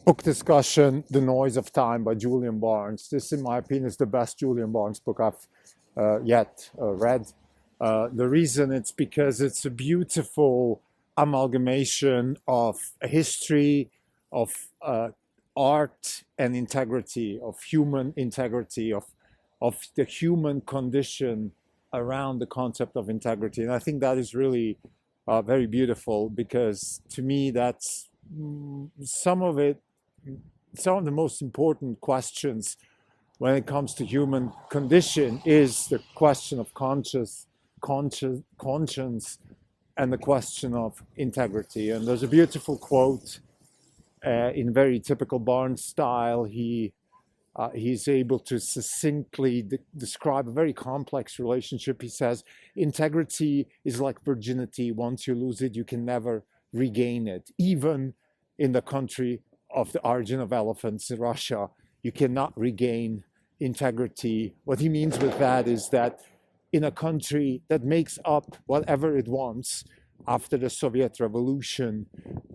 Book discussion, The Noise of Time by Julian Barnes. This, in my opinion, is the best Julian Barnes book I've yet read. The reason it's because it's a beautiful amalgamation of a history, of art and integrity, of human integrity, of the human condition around the concept of integrity. And I think that is really very beautiful, because to me that's some of the most important questions when it comes to human condition is the question of conscience and the question of integrity. And there's a beautiful quote in very typical Barnes style. He's able to succinctly describe a very complex relationship. He says, integrity is like virginity. Once you lose it, you can never regain it. Even in the country of the origin of elephants in Russia, you cannot regain integrity. What he means with that is that in a country that makes up whatever it wants after the Soviet Revolution,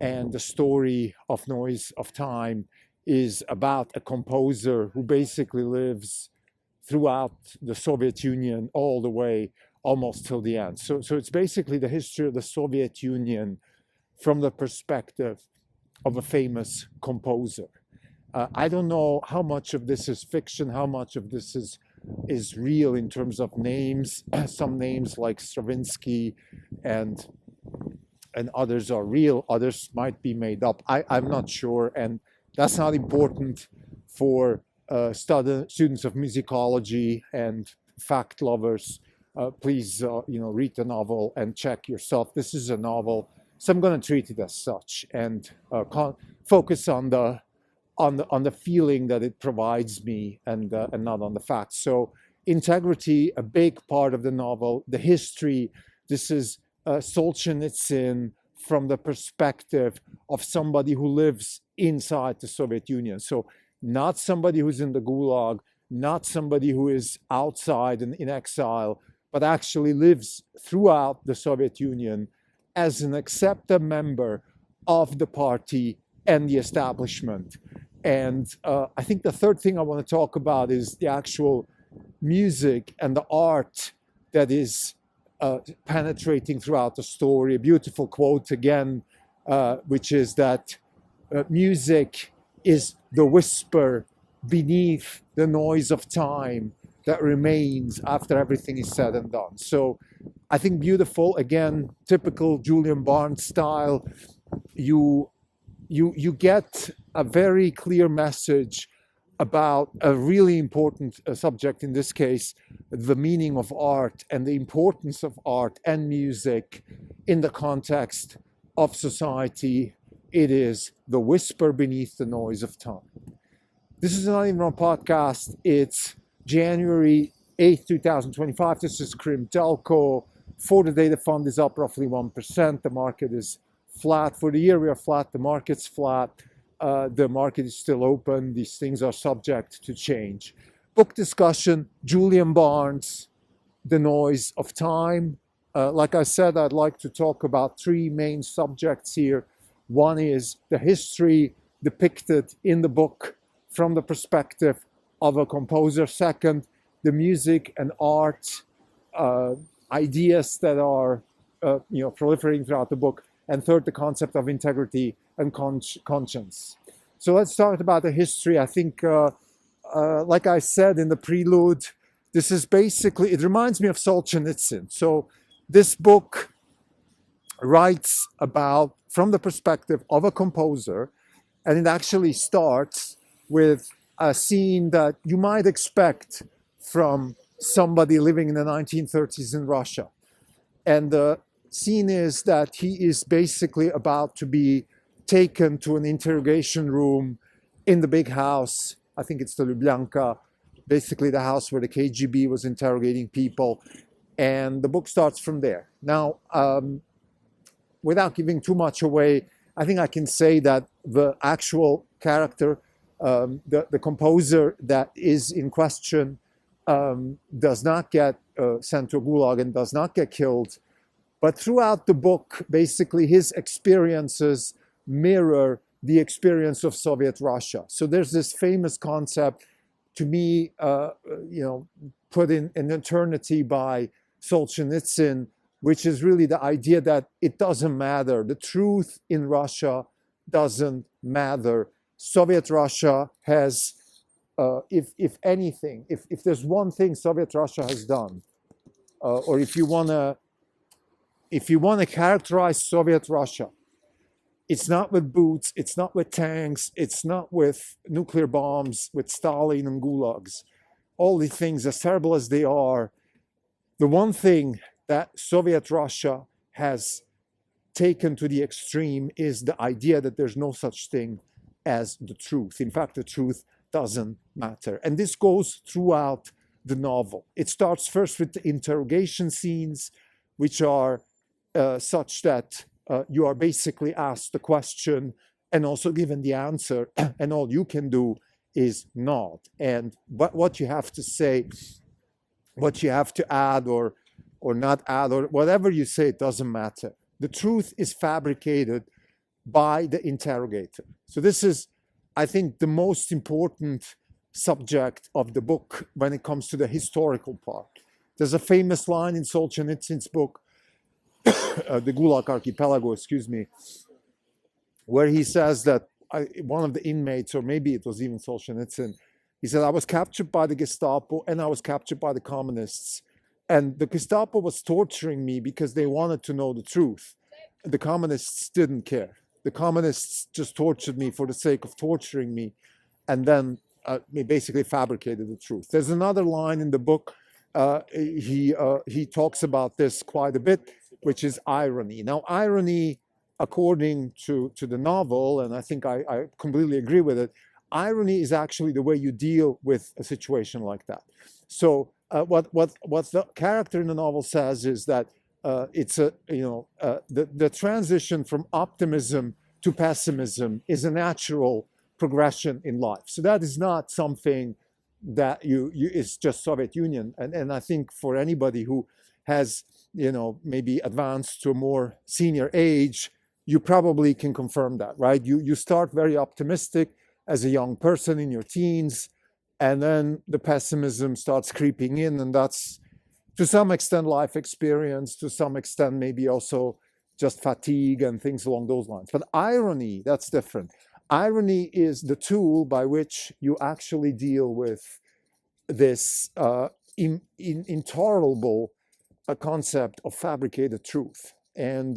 and the story of Noise of Time is about a composer who basically lives throughout the Soviet Union all the way almost till the end. So it's basically the history of the Soviet Union from the perspective of a famous composer. I don't know how much of this is fiction, how much of this is real in terms of names. Some names like Stravinsky and others are real, others might be made up. I'm not sure, and that's not important for students of musicology and fact lovers. Please, read the novel and check yourself. This is a novel, so I'm going to treat it as such and focus on the feeling that it provides me, and not on the facts. So, integrity, a big part of the novel. The history. This is Solzhenitsyn from the perspective of somebody who lives inside the Soviet Union. So not somebody who's in the Gulag, not somebody who is outside and in exile, but actually lives throughout the Soviet Union as an accepted member of the party and the establishment. And I think the third thing I want to talk about is the actual music and the art that is penetrating throughout the story. A beautiful quote again, which is that music is the whisper beneath the noise of time that remains after everything is said and done. So I think beautiful, again, typical Julian Barnes style. You get a very clear message about a really important subject, in this case, the meaning of art and the importance of art and music in the context of society. It is the whisper beneath the noise of time. This is not even a podcast. It's January 8th, 2025. This is Krim Telco. For the day, the fund is up roughly 1%. The market is flat. For the year, we are flat. The market's flat. The market is still open. These things are subject to change. Book discussion, Julian Barnes, The Noise of Time. Like I said, I'd like to talk about three main subjects here. One is the history depicted in the book from the perspective of a composer. Second, the music and art ideas that are proliferating throughout the book. And third, the concept of integrity and conscience. So let's start about the history. I think, like I said in the prelude, this is basically, it reminds me of Solzhenitsyn. So this book writes about, from the perspective of a composer, and it actually starts with a scene that you might expect from somebody living in the 1930s in Russia. And the scene is that he is basically about to be taken to an interrogation room in the big house. I think it's the Lubyanka, basically the house where the KGB was interrogating people. And the book starts from there. Now, without giving too much away, I think I can say that the actual character, the composer that is in question, does not get sent to a gulag and does not get killed. But throughout the book, basically his experiences mirror the experience of Soviet Russia. So there's this famous concept, to me, put in eternity by Solzhenitsyn, which is really the idea that it doesn't matter. The truth in Russia doesn't matter. Soviet Russia has, if anything, if there's one thing Soviet Russia has done, or if you wanna characterize Soviet Russia, it's not with boots, it's not with tanks, it's not with nuclear bombs, with Stalin and gulags. All these things, as terrible as they are, the one thing that Soviet Russia has taken to the extreme is the idea that there's no such thing as the truth. In fact, the truth doesn't matter. And this goes throughout the novel. It starts first with the interrogation scenes, which are such that you are basically asked the question and also given the answer, and all you can do is nod. And what you have to say, what you have to add or not add, or whatever you say, it doesn't matter. The truth is fabricated by the interrogator. So this is, I think, the most important subject of the book when it comes to the historical part. There's a famous line in Solzhenitsyn's book, the Gulag Archipelago, where he says that one of the inmates, or maybe it was even Solzhenitsyn, he said, I was captured by the Gestapo and I was captured by the communists. And the Gestapo was torturing me because they wanted to know the truth. The communists didn't care. The communists just tortured me for the sake of torturing me, and then basically fabricated the truth. There's another line in the book, he talks about this quite a bit, which is irony. Now, irony, according to the novel, and I think I completely agree with it, irony is actually the way you deal with a situation like that. So what the character in the novel says is that it's the transition from optimism to pessimism is a natural progression in life. So that is not something that is just Soviet Union. And I think for anybody who has, maybe advanced to a more senior age, you probably can confirm that, right? You start very optimistic as a young person in your teens, and then the pessimism starts creeping in, and that's to some extent life experience, to some extent maybe also just fatigue and things along those lines. But irony, that's different. Irony is the tool by which you actually deal with this intolerable concept of fabricated truth. And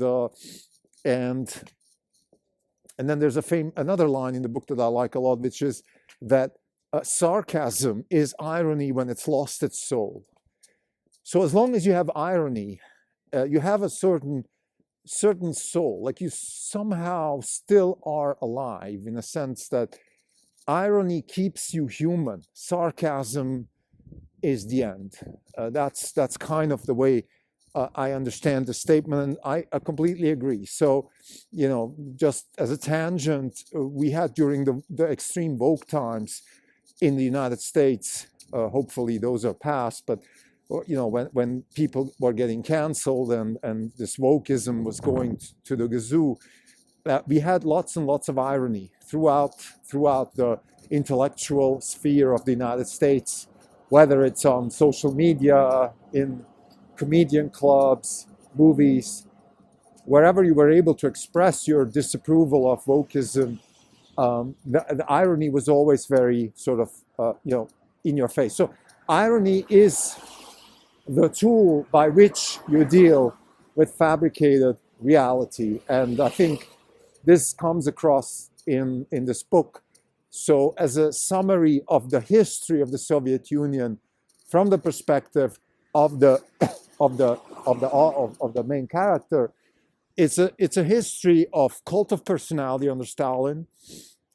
then there's another line in the book that I like a lot, which is that sarcasm is irony when it's lost its soul. So as long as you have irony, you have a certain soul, like you somehow still are alive, in a sense that irony keeps you human. Sarcasm is the end. That's kind of the way I understand the statement, and I completely agree. So, just as a tangent, we had during the extreme woke times in the United States, hopefully those are past, but when people were getting canceled and this wokeism was going to the gazoo, we had lots and lots of irony throughout the intellectual sphere of the United States, whether it's on social media, in comedian clubs, movies, wherever you were able to express your disapproval of wokeism, the irony was always very sort of, in your face. So irony is the tool by which you deal with fabricated reality. And I think this comes across in this book. So as a summary of the history of the Soviet Union from the perspective of the main character, it's a history of cult of personality under Stalin.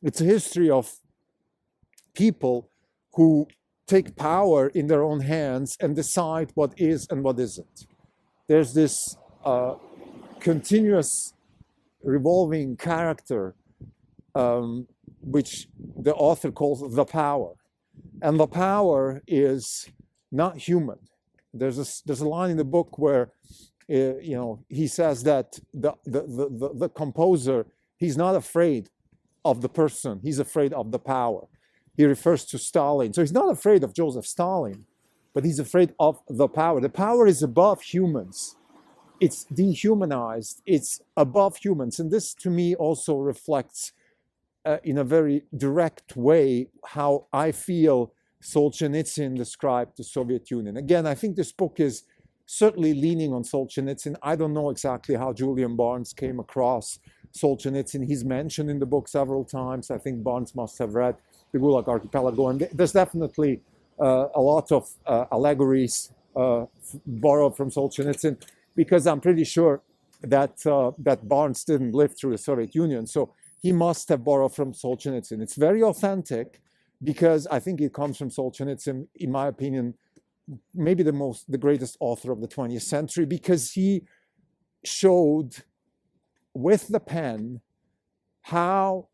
It's a history of people who take power in their own hands and decide what is and what isn't. There's this continuous revolving character, which the author calls the power. And the power is not human. There's a line in the book where he says that the composer, he's not afraid of the person. He's afraid of the power. He refers to Stalin. So he's not afraid of Joseph Stalin, but he's afraid of the power. The power is above humans. It's dehumanized. It's above humans. And this, to me, also reflects in a very direct way how I feel Solzhenitsyn described the Soviet Union. Again, I think this book is certainly leaning on Solzhenitsyn. I don't know exactly how Julian Barnes came across Solzhenitsyn. He's mentioned in the book several times. I think Barnes must have read the Gulag Archipelago. And there's definitely a lot of allegories borrowed from Solzhenitsyn, because I'm pretty sure that that Barnes didn't live through the Soviet Union. So he must have borrowed from Solzhenitsyn. It's very authentic, because I think it comes from Solzhenitsyn, in my opinion, maybe the greatest author of the 20th century, because he showed with the pen how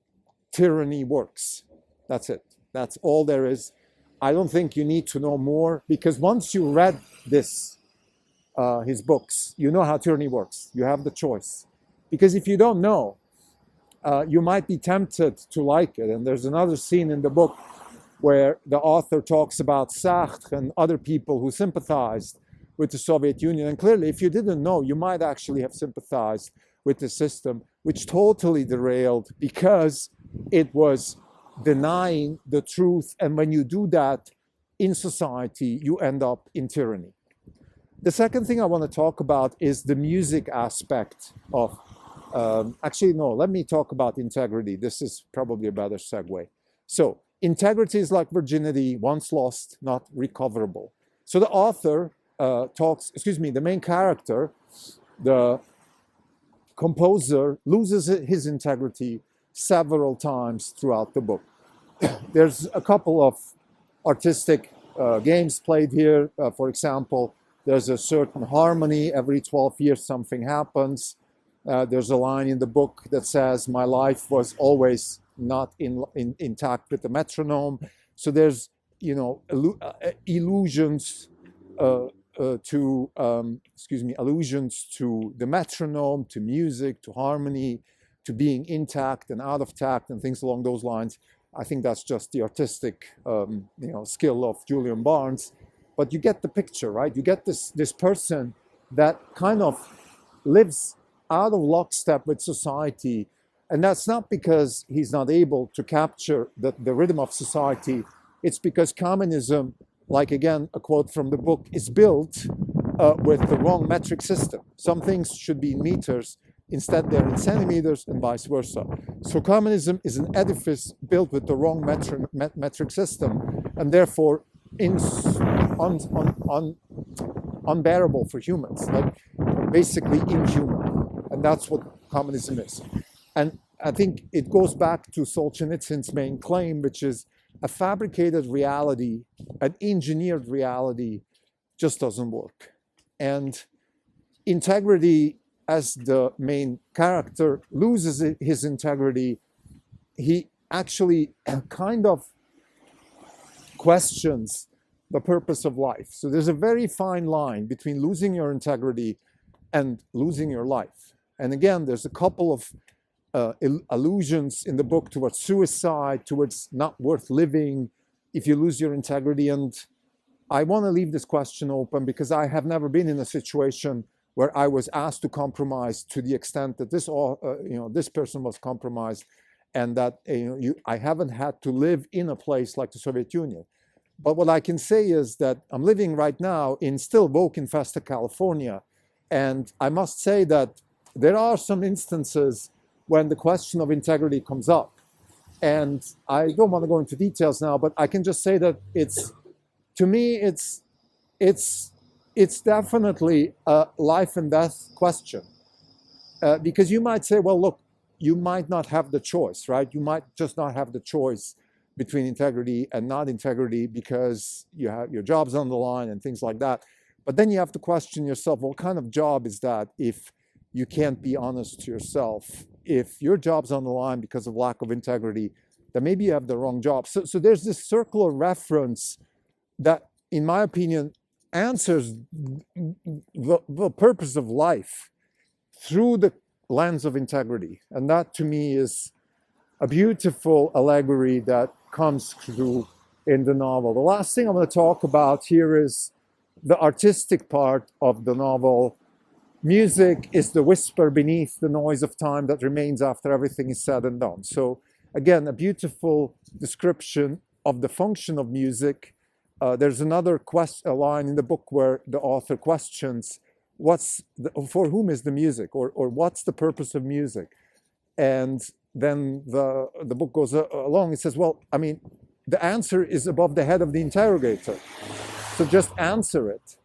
tyranny works. That's it. That's all there is. I don't think you need to know more, because once you read this, his books, you know how tyranny works. You have the choice. Because if you don't know, you might be tempted to like it. And there's another scene in the book where the author talks about Sartre and other people who sympathized with the Soviet Union. And clearly, if you didn't know, you might actually have sympathized with the system, which totally derailed because it was denying the truth. And when you do that in society, you end up in tyranny. The second thing I want to talk about is the music aspect of, actually, no, let me talk about integrity. This is probably a better segue. So, integrity is like virginity, once lost, not recoverable. So the author the main character, the composer, loses his integrity several times throughout the book. There's a couple of artistic games played here. For example, there's a certain harmony. Every 12 years something happens. There's a line in the book that says, "My life was always not intact with the metronome." So there's, allusions allusions to the metronome, to music, to harmony, to being intact and out of tact, and things along those lines. I think that's just the artistic, skill of Julian Barnes. But you get the picture, right? You get this person that kind of lives out of lockstep with society. And that's not because he's not able to capture the rhythm of society. It's because communism, like again, a quote from the book, is built with the wrong metric system. Some things should be in meters, instead they're in centimeters, and vice versa. So communism is an edifice built with the wrong metric system, and therefore unbearable for humans, like basically inhuman. And that's what communism is. And I think it goes back to Solzhenitsyn's main claim, which is a fabricated reality, an engineered reality, just doesn't work. And integrity, as the main character loses his integrity, he actually kind of questions the purpose of life. So there's a very fine line between losing your integrity and losing your life. And again, there's a couple of allusions in the book towards suicide, towards not worth living if you lose your integrity. And I want to leave this question open, because I have never been in a situation where I was asked to compromise to the extent that this person was compromised, and that I haven't had to live in a place like the Soviet Union. But what I can say is that I'm living right now in still woke-infested California, and I must say that there are some instances when the question of integrity comes up. And I don't want to go into details now, but I can just say that to me, it's definitely a life and death question. Because you might say, well, look, you might not have the choice, right? You might just not have the choice between integrity and not integrity because you have your job's on the line and things like that. But then you have to question yourself, what kind of job is that if you can't be honest to yourself? If your job's on the line because of lack of integrity, then maybe you have the wrong job. So there's this circular reference that, in my opinion, answers the purpose of life through the lens of integrity. And that, to me, is a beautiful allegory that comes through in the novel. The last thing I'm going to talk about here is the artistic part of the novel. Music is the whisper beneath the noise of time that remains after everything is said and done. So again, a beautiful description of the function of music. There's another a line in the book where the author questions, for whom is the music, or what's the purpose of music? And then the book goes along. It says, well, I mean, the answer is above the head of the interrogator. So just answer it.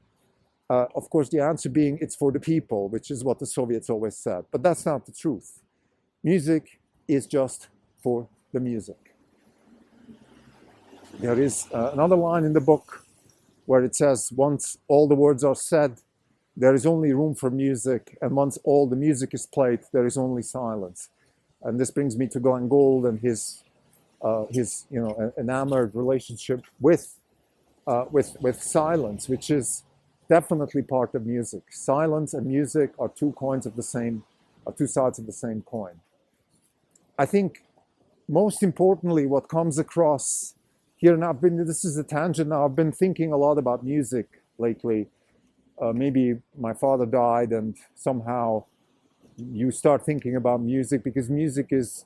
Of course, the answer being it's for the people, which is what the Soviets always said. But that's not the truth. Music is just for the music. There is another line in the book where it says, once all the words are said, there is only room for music. And once all the music is played, there is only silence. And this brings me to Glenn Gould and his enamored relationship with silence, which is definitely part of music. Silence and music are two sides of the same coin. I think most importantly, what comes across here, and this is a tangent now, I've been thinking a lot about music lately. Maybe my father died and somehow you start thinking about music, because music is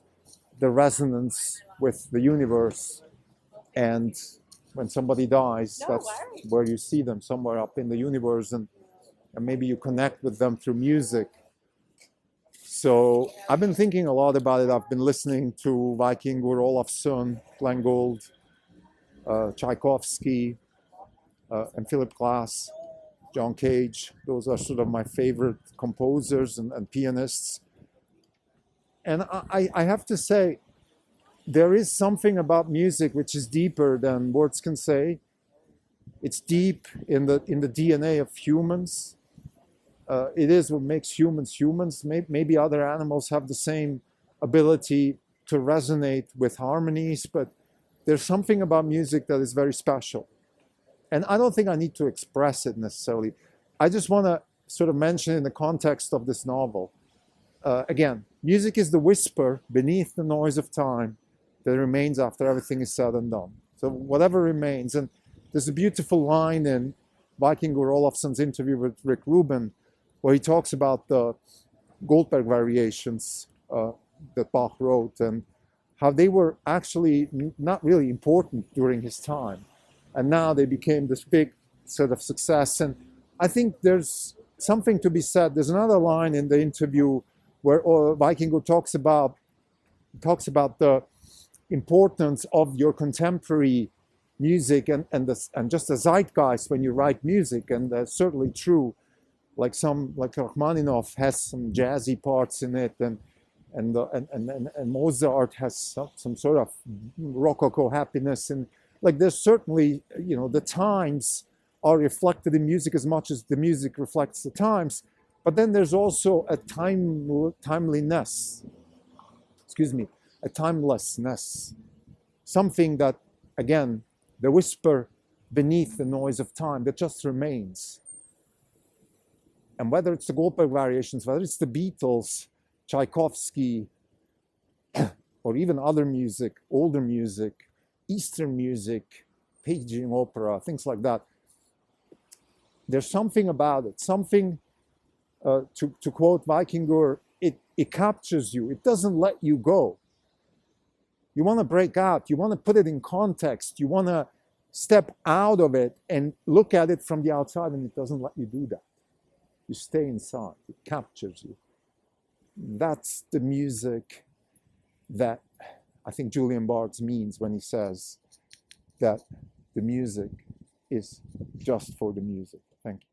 the resonance with the universe. And when somebody dies, that's where you see them, somewhere up in the universe, and maybe you connect with them through music. So I've been thinking a lot about it. I've been listening to Vikingur Olafsson, Glenn Gould, Tchaikovsky, and Philip Glass, John Cage. Those are sort of my favorite composers and pianists. And I have to say, there is something about music which is deeper than words can say. It's deep in the DNA of humans. It is what makes humans humans. Maybe other animals have the same ability to resonate with harmonies, but there's something about music that is very special. And I don't think I need to express it necessarily. I just want to sort of mention in the context of this novel. Again, music is the whisper beneath the noise of time that remains after everything is said and done. So whatever remains. And there's a beautiful line in Vikingur Olafsson's interview with Rick Rubin, where he talks about the Goldberg variations that Bach wrote and how they were actually not really important during his time. And now they became this big sort of success. And I think there's something to be said. There's another line in the interview where Vikingur talks about the importance of your contemporary music and just the zeitgeist when you write music. And that's certainly true. Like Rachmaninoff has some jazzy parts in it, and Mozart has some sort of rococo happiness, and like there's certainly, the times are reflected in music as much as the music reflects the times, but then there's also a timelessness, something that, again, the whisper beneath the noise of time that just remains. And whether it's the Goldberg variations, whether it's the Beatles, Tchaikovsky, or even other music, older music, Eastern music, paging opera, things like that, there's something about it, something, to quote Vikingur, it captures you, it doesn't let you go. You want to break out, you want to put it in context, you want to step out of it and look at it from the outside, and it doesn't let you do that. You stay inside, it captures you. That's the music that I think Julian Barthes means when he says that the music is just for the music. Thank you.